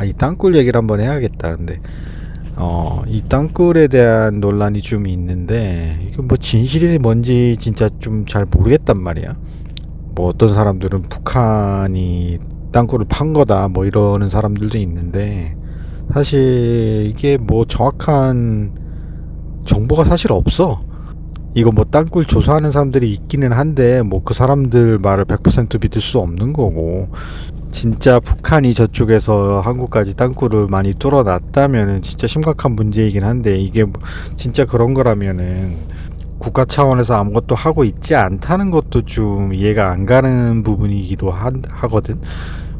이 땅굴 얘기를 한번 해야겠다. 근데 이 땅굴에 대한 논란이 좀 있는데 이게 뭐 진실이 뭔지 진짜 좀 잘 모르겠단 말이야. 뭐 어떤 사람들은 북한이 땅굴을 판 거다 뭐 이러는 사람들도 있는데, 사실 이게 뭐 정확한 정보가 사실 없어. 이거 뭐 땅굴 조사하는 사람들이 있기는 한데 뭐 그 사람들 말을 100% 믿을 수 없는 거고, 진짜 북한이 저쪽에서 한국까지 땅굴을 많이 뚫어놨다면은 진짜 심각한 문제이긴 한데, 이게 진짜 그런 거라면은 국가 차원에서 아무것도 하고 있지 않다는 것도 좀 이해가 안 가는 부분이기도 하거든.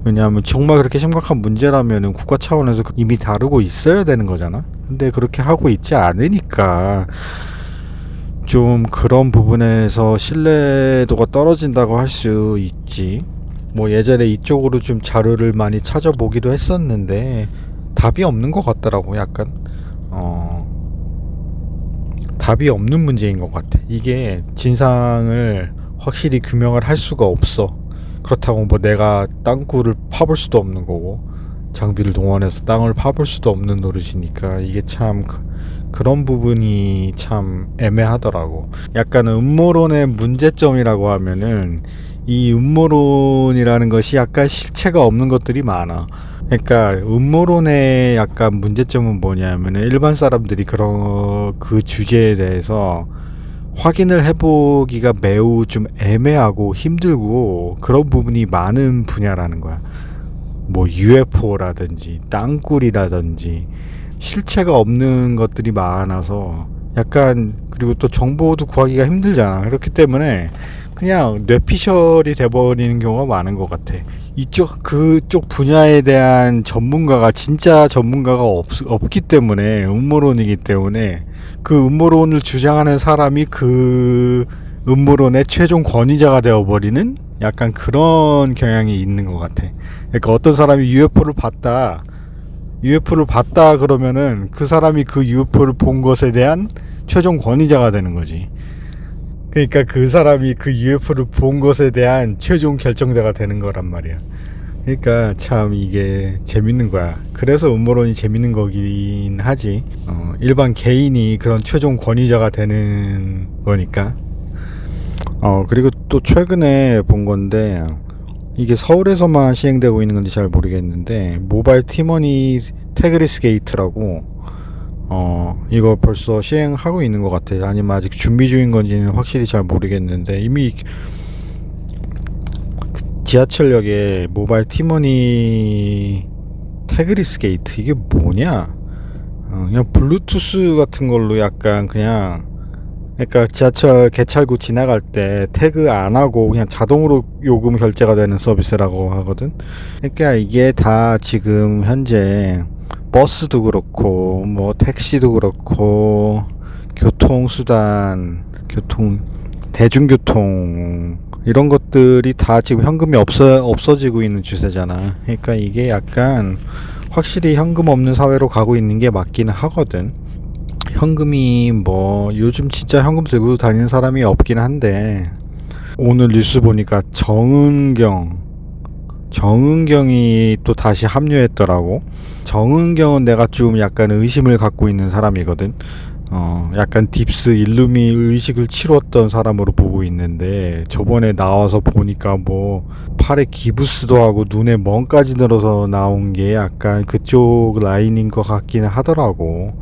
왜냐하면 정말 그렇게 심각한 문제라면은 국가 차원에서 이미 다루고 있어야 되는 거잖아. 근데 그렇게 하고 있지 않으니까 좀 그런 부분에서 신뢰도가 떨어진다고 할 수 있지. 뭐 예전에 이쪽으로 좀 자료를 많이 찾아보기도 했었는데 답이 없는 것 같더라고. 약간 답이 없는 문제인 것 같아. 이게 진상을 확실히 규명을 할 수가 없어. 그렇다고 뭐 내가 땅굴을 파볼 수도 없는 거고 장비를 동원해서 땅을 파볼 수도 없는 노릇이니까 이게 참 그런 부분이 참 애매하더라고. 약간 음모론의 문제점이라고 하면은 이 음모론이라는 것이 약간 실체가 없는 것들이 많아. 그러니까 음모론의 약간 문제점은 뭐냐면 일반 사람들이 그런 그 주제에 대해서 확인을 해보기가 매우 좀 애매하고 힘들고 그런 부분이 많은 분야라는 거야. 뭐 UFO라든지 땅굴이라든지 실체가 없는 것들이 많아서 약간, 그리고 또 정보도 구하기가 힘들잖아. 그렇기 때문에 그냥 뇌피셜이 돼버리는 경우가 많은 것 같아. 그쪽 분야에 대한 전문가가, 진짜 전문가가 없기 때문에, 음모론이기 때문에 그 음모론을 주장하는 사람이 그 음모론의 최종 권위자가 되어버리는 약간 그런 경향이 있는 것 같아. 그러니까 어떤 사람이 UFO를 봤다 그러면은 그 사람이 그 UFO를 본 것에 대한 최종 권위자가 되는 거지. 그러니까 그 사람이 그 UFO를 본 것에 대한 최종 결정자가 되는 거란 말이야. 그러니까 참 이게 재밌는 거야. 그래서 음모론이 재밌는 거긴 하지. 일반 개인이 그런 최종 권위자가 되는 거니까. 그리고 또 최근에 본 건데, 이게 서울에서만 시행되고 있는 건지 잘 모르겠는데, 모바일 티머니 태그리스 게이트라고 이거 벌써 시행하고 있는 것 같아요. 아니면 아직 준비 중인 건지는 확실히 잘 모르겠는데, 이미 지하철역에 모바일 티머니 태그리스 게이트, 이게 뭐냐? 그냥 블루투스 같은 걸로 약간 그냥, 그러니까 지하철 개찰구 지나갈 때 태그 안 하고 그냥 자동으로 요금 결제가 되는 서비스라고 하거든. 그러니까 이게 다 지금 현재 버스도 그렇고 뭐 택시도 그렇고 대중교통 이런 것들이 다 지금 현금이 없어지고 있는 추세잖아. 그러니까 이게 약간 확실히 현금 없는 사회로 가고 있는 게 맞기는 하거든. 현금이 뭐 요즘 진짜 현금 들고 다니는 사람이 없긴 한데, 오늘 뉴스 보니까 정은경이 또 다시 합류했더라고. 정은경은 내가 좀 약간 의심을 갖고 있는 사람이거든. 약간 딥스 일루미 의식을 치렀던 사람으로 보고 있는데, 저번에 나와서 보니까 뭐 팔에 기부스도 하고 눈에 멍까지 늘어서 나온 게 약간 그쪽 라인인 것 같기는 하더라고.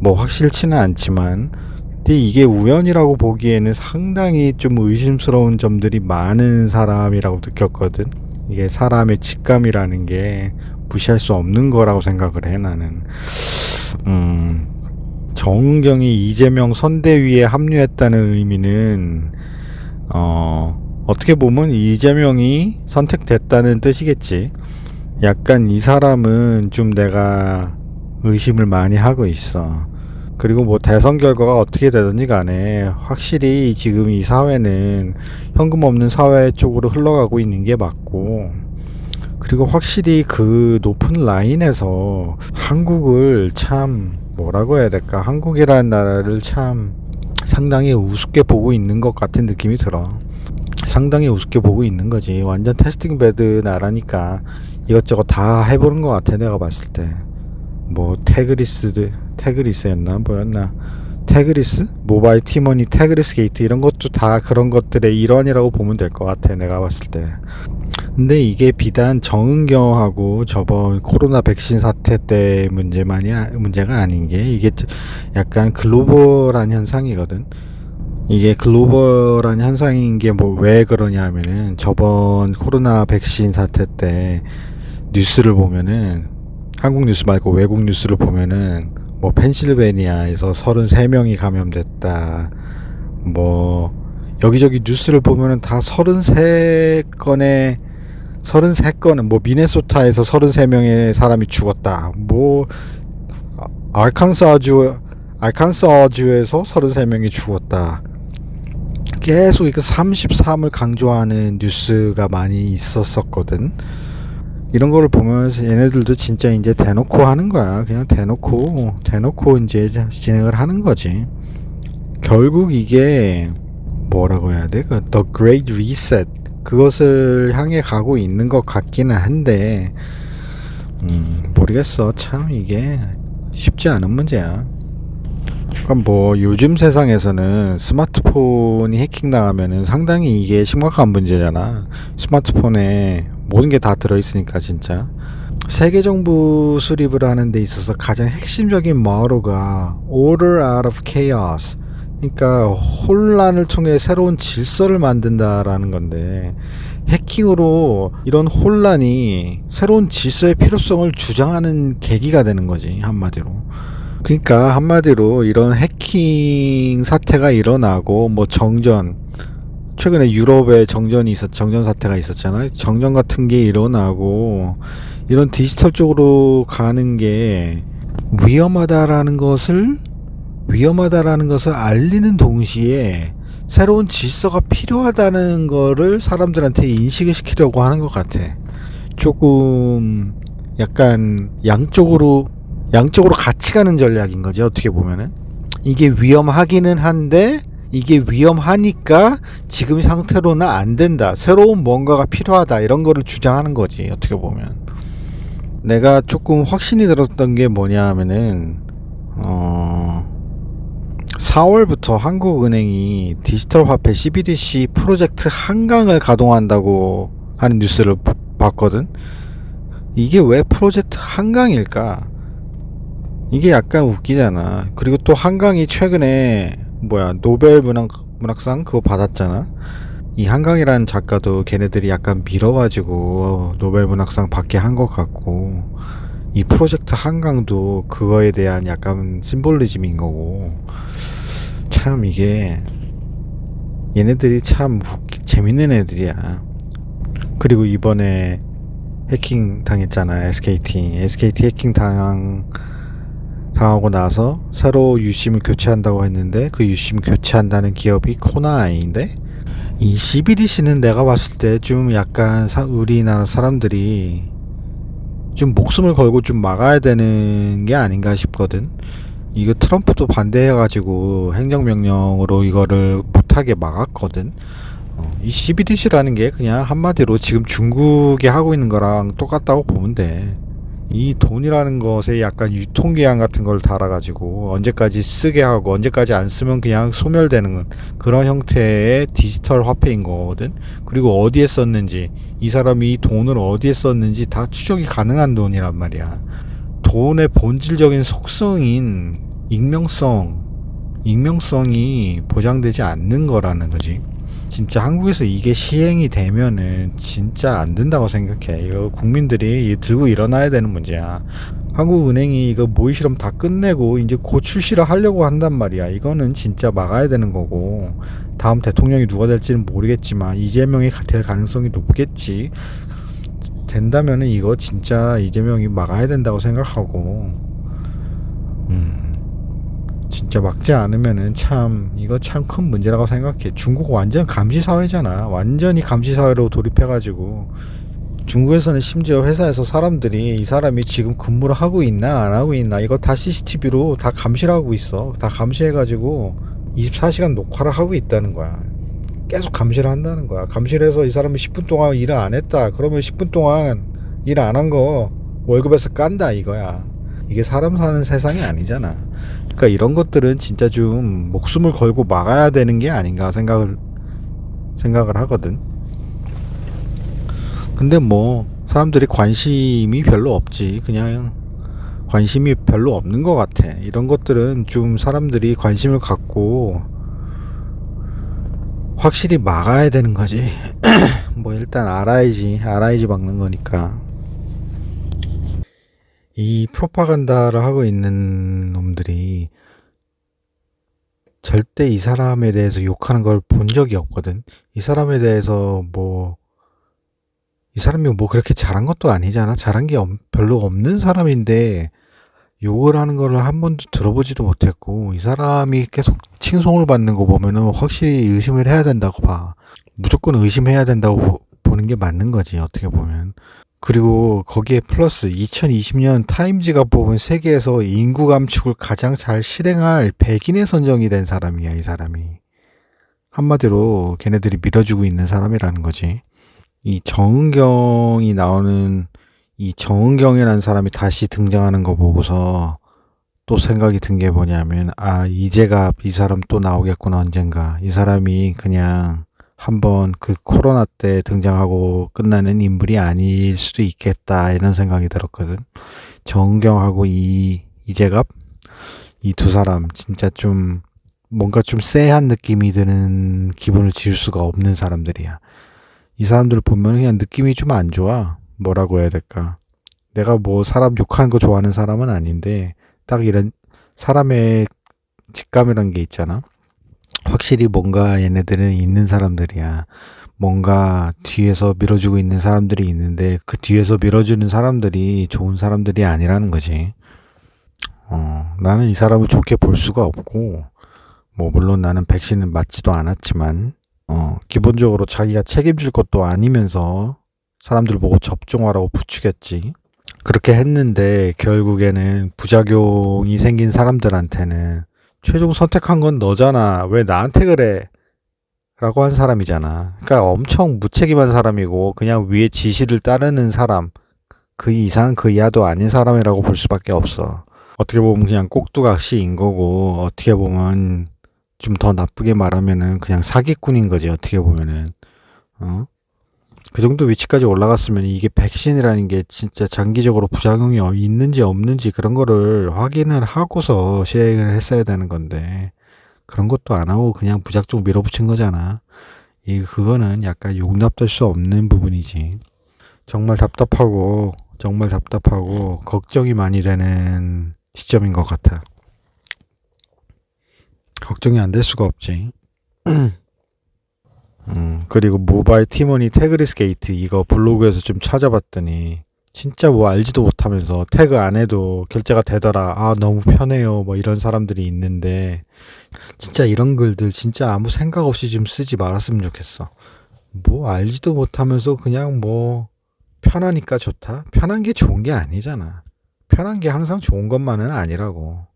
뭐 확실치는 않지만, 근데 이게 우연이라고 보기에는 상당히 좀 의심스러운 점들이 많은 사람이라고 느꼈거든. 이게 사람의 직감이라는 게 무시할 수 없는 거라고 생각을 해, 나는. 정은경이 이재명 선대위에 합류했다는 의미는 어떻게 보면 이재명이 선택됐다는 뜻이겠지. 약간 이 사람은 좀 내가 의심을 많이 하고 있어. 그리고 뭐 대선 결과가 어떻게 되든지 간에 확실히 지금 이 사회는 현금 없는 사회 쪽으로 흘러가고 있는 게 맞고, 그리고 확실히 그 높은 라인에서 한국을 참, 뭐라고 해야 될까, 한국이라는 나라를 참 상당히 우습게 보고 있는 것 같은 느낌이 들어. 상당히 우습게 보고 있는 거지. 완전 테스팅 베드 나라니까. 이것저것 다 해보는 것 같아. 내가 봤을 때 뭐 태그리스였나 뭐였나, 태그리스 모바일 티머니 태그리스 게이트 이런 것도 다 그런 것들의 일환이라고 보면 될 것 같아. 내가 봤을 때. 근데 이게 비단 정은경하고 저번 코로나 백신 사태 때 문제가 아닌 게, 이게 약간 글로벌한 현상이거든. 이게 글로벌한 현상인 게 뭐 왜 그러냐면은, 저번 코로나 백신 사태 때 뉴스를 보면은, 한국 뉴스 말고 외국 뉴스를 보면은 뭐 펜실베니아에서 33명이 감염됐다, 뭐 여기저기 뉴스를 보면은 다 33건은 뭐 미네소타에서 33명의 사람이 죽었다, 뭐 알칸사주에서 33명이 죽었다, 계속 이거 33을 강조하는 뉴스가 많이 있었었거든. 이런 거를 보면서 얘네들도 진짜 이제 대놓고 하는 거야. 그냥 대놓고 이제 진행을 하는 거지. 결국 이게 뭐라고 해야 돼? 그 The Great Reset, 그것을 향해 가고 있는 것 같기는 한데, 모르겠어. 참 이게 쉽지 않은 문제야. 그러니까 뭐 요즘 세상에서는 스마트폰이 해킹당하면은 상당히 이게 심각한 문제잖아. 스마트폰에 모든 게 다 들어있으니까. 진짜 세계 정부 수립을 하는 데 있어서 가장 핵심적인 머로가 Order out of chaos, 그러니까 혼란을 통해 새로운 질서를 만든다라는 건데, 해킹으로 이런 혼란이 새로운 질서의 필요성을 주장하는 계기가 되는 거지, 한마디로. 그러니까 한마디로 이런 해킹 사태가 일어나고, 뭐 최근에 유럽에 정전 사태가 있었잖아요. 정전 같은 게 일어나고, 이런 디지털 쪽으로 가는 게 위험하다라는 것을 알리는 동시에 새로운 질서가 필요하다는 거를 사람들한테 인식을 시키려고 하는 것 같아. 조금 약간 양쪽으로 같이 가는 전략인 거지, 어떻게 보면은. 이게 위험하기는 한데, 이게 위험하니까 지금 상태로는 안 된다, 새로운 뭔가가 필요하다, 이런 거를 주장하는 거지, 어떻게 보면. 내가 조금 확신이 들었던 게 뭐냐 하면은, 4월부터 한국은행이 디지털 화폐 CBDC 프로젝트 한강을 가동한다고 하는 뉴스를 봤거든. 이게 왜 프로젝트 한강일까? 이게 약간 웃기잖아. 그리고 또 한강이 최근에 노벨 문학상 그거 받았잖아. 이 한강이라는 작가도 걔네들이 약간 밀어가지고 노벨 문학상 받게 한 것 같고, 이 프로젝트 한강도 그거에 대한 약간 심볼리즘인 거고. 참 이게 얘네들이 참 재밌는 애들이야. 그리고 이번에 해킹 당했잖아. SKT 해킹 당하고 나서 새로 유심을 교체한다고 했는데, 그 유심 교체한다는 기업이 코나아이인데, 이 CBDC는 내가 봤을 때 좀 약간 우리나라 사람들이 좀 목숨을 걸고 좀 막아야 되는 게 아닌가 싶거든. 이거 트럼프도 반대해가지고 행정명령으로 이거를 못하게 막았거든. 이 CBDC라는 게 그냥 한마디로 지금 중국이 하고 있는 거랑 똑같다고 보면 돼. 이 돈이라는 것에 약간 유통기한 같은 걸 달아가지고 언제까지 쓰게 하고 언제까지 안 쓰면 그냥 소멸되는 그런 형태의 디지털 화폐인 거거든. 그리고 어디에 썼는지, 이 사람이 이 돈을 어디에 썼는지 다 추적이 가능한 돈이란 말이야. 돈의 본질적인 속성인 익명성이 보장되지 않는 거라는 거지. 진짜 한국에서 이게 시행이 되면은 진짜 안 된다고 생각해. 이거 국민들이 들고 일어나야 되는 문제야. 한국은행이 이거 모의 실험 다 끝내고 이제 곧 출시를 하려고 한단 말이야. 이거는 진짜 막아야 되는 거고, 다음 대통령이 누가 될지는 모르겠지만 이재명이 될 가능성이 높겠지. 된다면은 이거 진짜 이재명이 막아야 된다고 생각하고, 진짜 막지 않으면은 이거 참 큰 문제라고 생각해. 중국 완전 감시사회잖아. 완전히 감시사회로 돌입해가지고, 중국에서는 심지어 회사에서 사람들이 이 사람이 지금 근무를 하고 있나 안 하고 있나 이거 다 CCTV로 다 감시를 하고 있어. 다 감시해가지고 24시간 녹화를 하고 있다는 거야. 계속 감시를 한다는 거야. 감시를 해서 이 사람이 10분 동안 일을 안 했다 그러면 10분 동안 일 안 한 거 월급에서 깐다 이거야. 이게 사람 사는 세상이 아니잖아. 그러니까 이런 것들은 진짜 좀 목숨을 걸고 막아야 되는 게 아닌가 생각을 하거든. 근데 뭐 사람들이 관심이 별로 없지. 그냥 관심이 별로 없는 것 같아. 이런 것들은 좀 사람들이 관심을 갖고 확실히 막아야 되는 거지. 뭐 일단 알아야지 막는 거니까. 이 프로파간다를 하고 있는 놈들이 절대 이 사람에 대해서 욕하는 걸 본 적이 없거든. 이 사람에 대해서 이 사람이 뭐 그렇게 잘한 것도 아니잖아. 잘한 게 별로 없는 사람인데 욕을 하는 거를 한 번도 들어보지도 못했고, 이 사람이 계속 칭송을 받는 거 보면은 확실히 의심을 해야 된다고 봐. 무조건 의심해야 된다고 보는 게 맞는 거지, 어떻게 보면. 그리고 거기에 플러스 2020년 타임지가 뽑은 세계에서 인구 감축을 가장 잘 실행할 백인에 선정이 된 사람이야, 이 사람이. 한마디로 걔네들이 밀어주고 있는 사람이라는 거지. 이 정은경이 나오는 이 정은경이라는 사람이 다시 등장하는 거 보고서 또 생각이 든 게 뭐냐면, 아, 이제가 이 사람 또 나오겠구나, 언젠가. 이 사람이 그냥 한번 그 코로나 때 등장하고 끝나는 인물이 아닐 수도 있겠다, 이런 생각이 들었거든. 정은경하고 이재갑? 이 두 사람, 진짜 좀, 뭔가 좀 쎄한 느낌이 드는 기분을 지울 수가 없는 사람들이야. 이 사람들 보면 그냥 느낌이 좀 안 좋아. 뭐라고 해야 될까? 내가 뭐 사람 욕하는 거 좋아하는 사람은 아닌데 딱 이런 사람의 직감이란 게 있잖아. 확실히 뭔가 얘네들은 있는 사람들이야. 뭔가 뒤에서 밀어주고 있는 사람들이 있는데 그 뒤에서 밀어주는 사람들이 좋은 사람들이 아니라는 거지. 나는 이 사람을 좋게 볼 수가 없고, 뭐 물론 나는 백신은 맞지도 않았지만 기본적으로 자기가 책임질 것도 아니면서 사람들 보고 접종하라고 부추겼지. 그렇게 했는데 결국에는 부작용이 생긴 사람들한테는 최종 선택한 건 너잖아. 왜 나한테 그래? 라고 한 사람이잖아. 그러니까 엄청 무책임한 사람이고 그냥 위에 지시를 따르는 사람, 그 이상 그 이하도 아닌 사람이라고 볼 수밖에 없어. 어떻게 보면 그냥 꼭두각시인 거고, 어떻게 보면 좀 더 나쁘게 말하면은 그냥 사기꾼인 거지, 어떻게 보면은. 어? 그 정도 위치까지 올라갔으면 이게 백신이라는 게 진짜 장기적으로 부작용이 있는지 없는지 그런 거를 확인을 하고서 시행을 했어야 되는 건데, 그런 것도 안 하고 그냥 무작정 밀어붙인 거잖아. 그거는 약간 용납될 수 없는 부분이지. 정말 답답하고 걱정이 많이 되는 시점인 것 같아. 걱정이 안 될 수가 없지. 그리고 모바일 티머니 태그리스 게이트 이거 블로그에서 좀 찾아봤더니 진짜 뭐 알지도 못하면서 태그 안 해도 결제가 되더라. 아, 너무 편해요. 뭐 이런 사람들이 있는데 진짜 이런 글들 진짜 아무 생각 없이 좀 쓰지 말았으면 좋겠어. 뭐 알지도 못하면서 그냥 뭐 편하니까 좋다? 편한 게 좋은 게 아니잖아. 편한 게 항상 좋은 것만은 아니라고.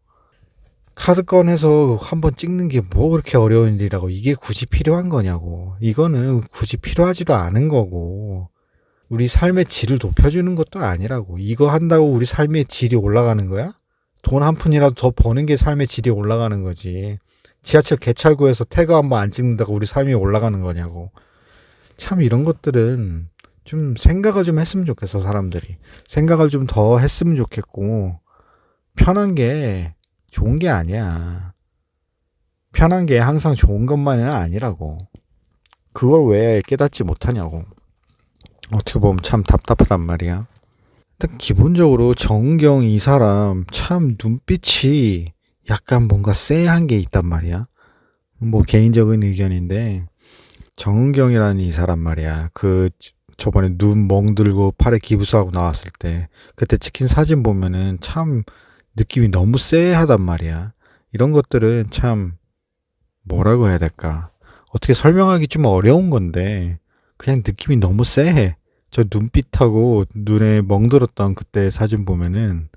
카드 꺼내서 한번 찍는 게 뭐 그렇게 어려운 일이라고. 이게 굳이 필요한 거냐고. 이거는 굳이 필요하지도 않은 거고. 우리 삶의 질을 높여주는 것도 아니라고. 이거 한다고 우리 삶의 질이 올라가는 거야? 돈 한 푼이라도 더 버는 게 삶의 질이 올라가는 거지. 지하철 개찰구에서 태그 한번 안 찍는다고 우리 삶이 올라가는 거냐고. 참 이런 것들은 좀 생각을 좀 했으면 좋겠어, 사람들이. 생각을 좀 더 했으면 좋겠고, 편한 게 좋은 게 아니야. 편한 게 항상 좋은 것만은 아니라고. 그걸 왜 깨닫지 못하냐고. 어떻게 보면 참 답답하단 말이야. 일단 기본적으로 정은경 이 사람 참 눈빛이 약간 뭔가 쎄한 게 있단 말이야. 뭐 개인적인 의견인데, 정은경이라는 이 사람 말이야. 저번에 눈 멍들고 팔에 기부스하고 나왔을 때 그때 찍힌 사진 보면은 참 느낌이 너무 쎄하단 말이야. 이런 것들은 참 뭐라고 해야 될까? 어떻게 설명하기 좀 어려운 건데 그냥 느낌이 너무 쎄해. 저 눈빛하고 눈에 멍들었던 그때 사진 보면은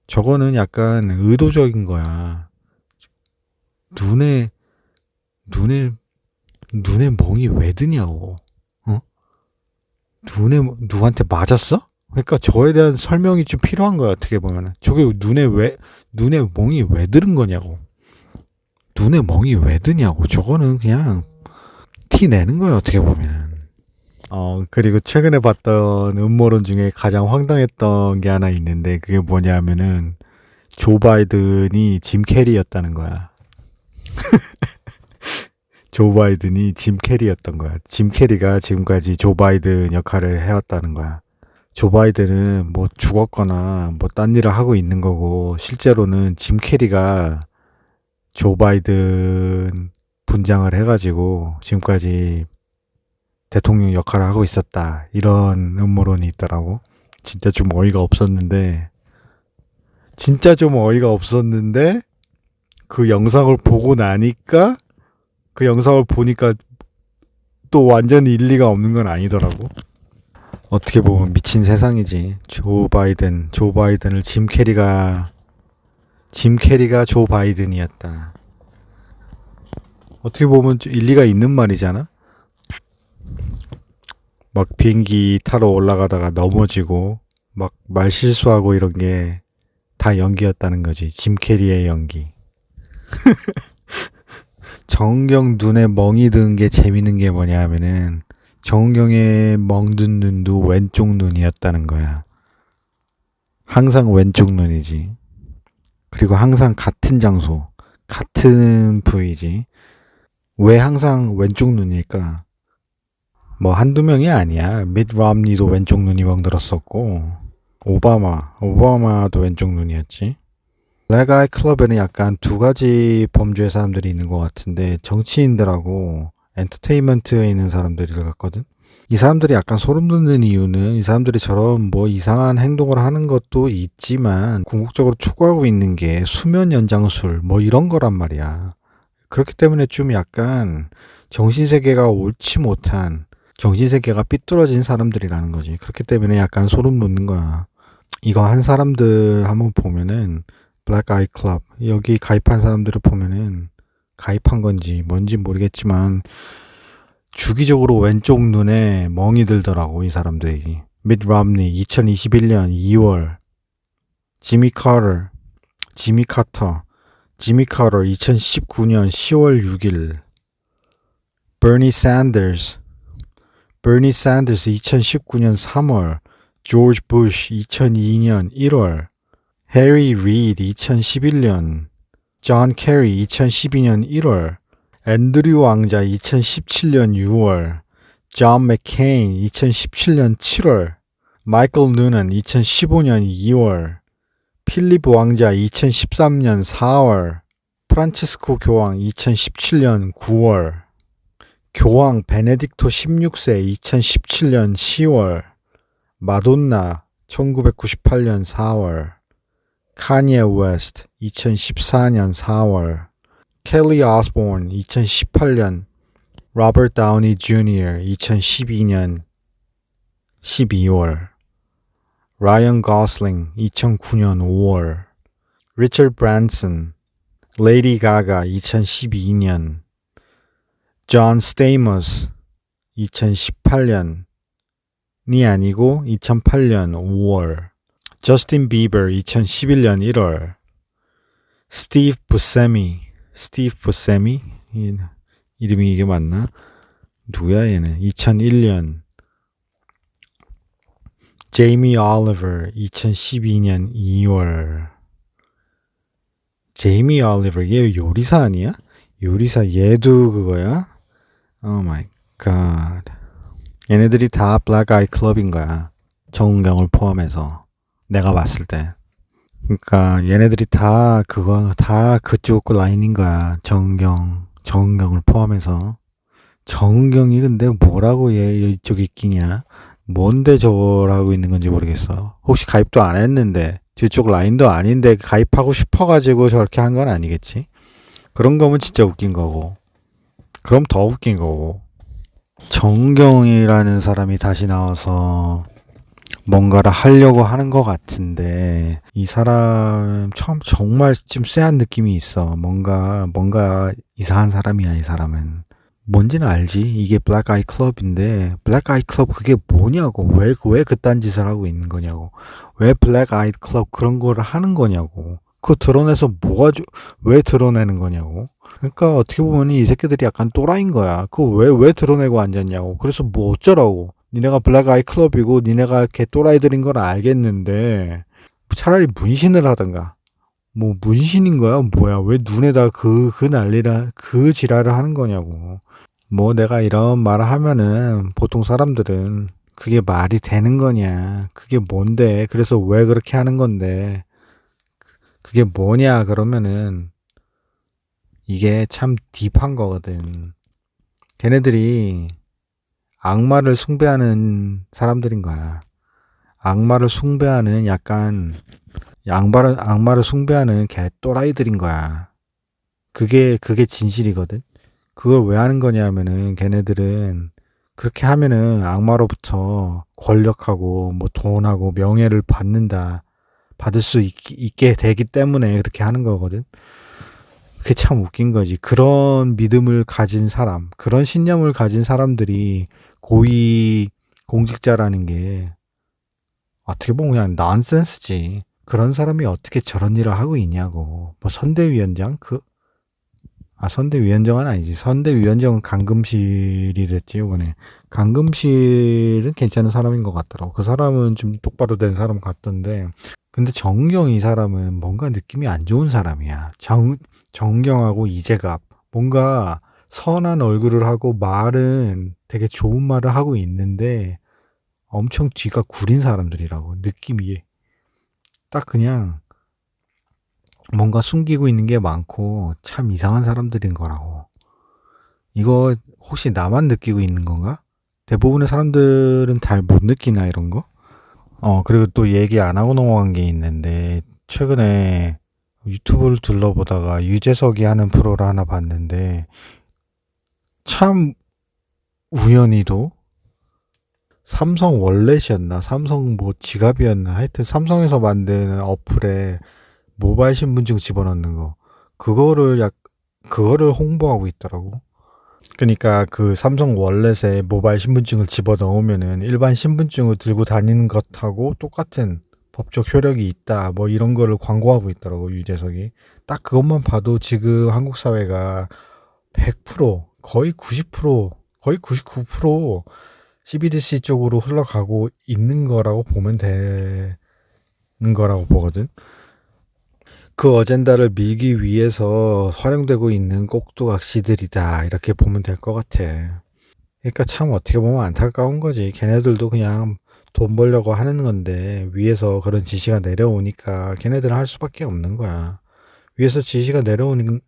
저거는 약간 의도적인 거야. 눈에 눈에 눈에 멍이 왜 드냐고. 어? 눈에 누구한테 맞았어? 그러니까 저에 대한 설명이 좀 필요한 거야. 어떻게 보면은 저게 눈에 멍이 왜 들은 거냐고. 눈에 멍이 왜 드냐고. 저거는 그냥 티 내는 거야. 어떻게 보면은. 그리고 최근에 봤던 음모론 중에 가장 황당했던 게 하나 있는데 그게 뭐냐면은 조 바이든이 짐 캐리였다는 거야. 조 바이든이 짐 캐리였던 거야. 짐 캐리가 지금까지 조 바이든 역할을 해왔다는 거야. 조 바이든은 뭐 죽었거나 뭐 딴 일을 하고 있는 거고 실제로는 짐 캐리가 조 바이든 분장을 해가지고 지금까지 대통령 역할을 하고 있었다. 이런 음모론이 있더라고. 진짜 좀 어이가 없었는데 그 영상을 보고 나니까 그 영상을 보니까 또 완전히 일리가 없는 건 아니더라고. 어떻게 보면 미친 세상이지. 조 바이든을 짐 캐리가 조 바이든이었다. 어떻게 보면 일리가 있는 말이잖아. 막 비행기 타러 올라가다가 넘어지고 막 말 실수하고 이런 게 다 연기였다는 거지. 짐 캐리의 연기. 정은경 눈에 멍이 든 게 재밌는 게 뭐냐 하면은 정은경의 멍든 눈도 왼쪽 눈이었다는 거야. 항상 왼쪽 눈이지. 그리고 항상 같은 장소, 같은 부위지. 왜 항상 왼쪽 눈일까? 뭐 한두 명이 아니야. 밋 롬니도 왼쪽 눈이 멍들었었고 오바마도 왼쪽 눈이었지. 블랙 아이 클럽에는 약간 두 가지 범주의 사람들이 있는 것 같은데 정치인들하고 엔터테인먼트에 있는 사람들을 같거든. 이 사람들이 약간 소름 돋는 이유는 이 사람들이 저런 뭐 이상한 행동을 하는 것도 있지만 궁극적으로 추구하고 있는 게 수면 연장술 뭐 이런 거란 말이야. 그렇기 때문에 좀 약간 정신세계가 옳지 못한 정신세계가 삐뚤어진 사람들이라는 거지. 그렇기 때문에 약간 소름 돋는 거야. 이거 한 사람들 한번 보면은 블랙 아이 클럽 여기 가입한 사람들을 보면은 가입한 건지 뭔지 모르겠지만 주기적으로 왼쪽 눈에 멍이 들더라고 이 사람들이. 밋 롬니 2021년 2월 지미 카터 2019년 10월 6일 버니 샌더스 2019년 3월 조지 부시 2002년 1월 해리 리드 2011년 존 캐리 2012년 1월 앤드류 왕자 2017년 6월 존 맥케인 2017년 7월 마이클 누넌 2015년 2월 필립 왕자 2013년 4월 프란치스코 교황 2017년 9월 교황 베네딕토 16세 2017년 10월 마돈나 1998년 4월 카니에 웨스트 2014년 4월 켈리 오스본 2018년 로버트 다우니 주니어 2012년 12월 라이언 고슬링 2009년 5월 리처드 브랜슨 레이디 가가 2012년 존 스테이머스 2018년이 아니고 2008년 5월 저스틴 비버 2011년 1월 스티브 부세미 이름이 이게 맞나? 누구야 얘는? 2001년 제이미 올리버 2012년 2월 제이미 올리버 얘 요리사 아니야? 요리사 얘도 그거야? 오 마이 갓. 얘네들이 다 블랙 아이 클럽인 거야. 정은경을 포함해서 내가 봤을 때. 그러니까 얘네들이 다 그쪽 라인인 거야. 정은경을 포함해서. 정은경이 근데 뭐라고 얘 이쪽에 끼냐? 뭔데 저라고 있는 건지 모르겠어. 혹시 가입도 안 했는데 뒤쪽 라인도 아닌데 가입하고 싶어가지고 저렇게 한 건 아니겠지? 그런 거면 진짜 웃긴 거고. 그럼 더 웃긴 거고. 정은경이라는 사람이 다시 나와서 뭔가를 하려고 하는 것 같은데 이 사람 처음 정말 좀 쎄한 느낌이 있어. 뭔가 이상한 사람이야 이 사람은. 뭔지는 알지. 이게 블랙 아이 클럽인데 블랙 아이 클럽 그게 뭐냐고. 왜 그딴 짓을 하고 있는 거냐고. 왜 블랙 아이 클럽 그런 거를 하는 거냐고. 그거 드러내서 왜 드러내는 거냐고. 그러니까 어떻게 보면 이 새끼들이 약간 또라이인 거야. 그거 왜 드러내고 앉았냐고. 그래서 뭐 어쩌라고. 니네가 블랙 아이 클럽이고 니네가 이렇게 또라이들인 걸 알겠는데 차라리 문신을 하든가. 뭐 문신인 거야? 뭐야? 왜 눈에다 그 지랄을 하는 거냐고. 뭐 내가 이런 말을 하면은 보통 사람들은 그게 말이 되는 거냐? 그게 뭔데? 그래서 왜 그렇게 하는 건데? 그게 뭐냐? 그러면은 이게 참 딥한 거거든. 걔네들이 악마를 숭배하는 사람들인 거야. 악마를 숭배하는 약간 악마를 숭배하는 개 또라이들인 거야. 그게 진실이거든. 그걸 왜 하는 거냐면은 걔네들은 그렇게 하면은 악마로부터 권력하고 뭐 돈하고 명예를 받을 수 있게 되기 때문에 그렇게 하는 거거든. 그게 참 웃긴 거지. 그런 믿음을 가진 사람, 그런 신념을 가진 사람들이 고위 공직자라는 게 어떻게 보면 그냥 넌센스지. 그런 사람이 어떻게 저런 일을 하고 있냐고. 뭐 선대위원장? 선대위원장은 아니지. 선대위원장은 강금실이 됐지, 이번에. 강금실은 괜찮은 사람인 것 같더라고. 그 사람은 좀 똑바로 된 사람 같던데. 근데 정경 이 사람은 뭔가 느낌이 안 좋은 사람이야. 정경하고 이재갑. 뭔가 선한 얼굴을 하고 말은 되게 좋은 말을 하고 있는데 엄청 뒤가 구린 사람들이라고. 느낌이. 딱 그냥 뭔가 숨기고 있는 게 많고 참 이상한 사람들인 거라고. 이거 혹시 나만 느끼고 있는 건가? 대부분의 사람들은 잘 못 느끼나 이런 거? 그리고 또 얘기 안 하고 넘어간 게 있는데 최근에 유튜브를 둘러보다가 유재석이 하는 프로를 하나 봤는데 참 우연히도 삼성 월렛이었나 삼성 뭐 지갑이었나 하여튼 삼성에서 만드는 어플에 모바일 신분증 집어넣는 거 그거를 홍보하고 있더라고. 그러니까 그 삼성 월렛에 모바일 신분증을 집어넣으면은 일반 신분증을 들고 다니는 것하고 똑같은 법적 효력이 있다. 뭐 이런 거를 광고하고 있더라고, 유재석이. 딱 그것만 봐도 지금 한국 사회가 100%, 거의 90%, 거의 99% CBDC 쪽으로 흘러가고 있는 거라고 보면 되는 거라고 보거든. 그 어젠다를 밀기 위해서 활용되고 있는 꼭두각시들이다. 이렇게 보면 될 것 같아. 그러니까 참 어떻게 보면 안타까운 거지. 걔네들도 그냥 돈 벌려고 하는 건데 위에서 그런 지시가 내려오니까 걔네들은 할 수밖에 없는 거야. 위에서 지시가 내려오는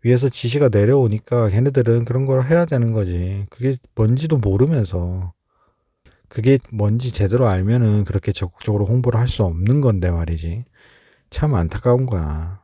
위에서 지시가 내려오니까 걔네들은 그런 걸 해야 되는 거지. 그게 뭔지도 모르면서 그게 뭔지 제대로 알면은 그렇게 적극적으로 홍보를 할 수 없는 건데 말이지. 참 안타까운 거야.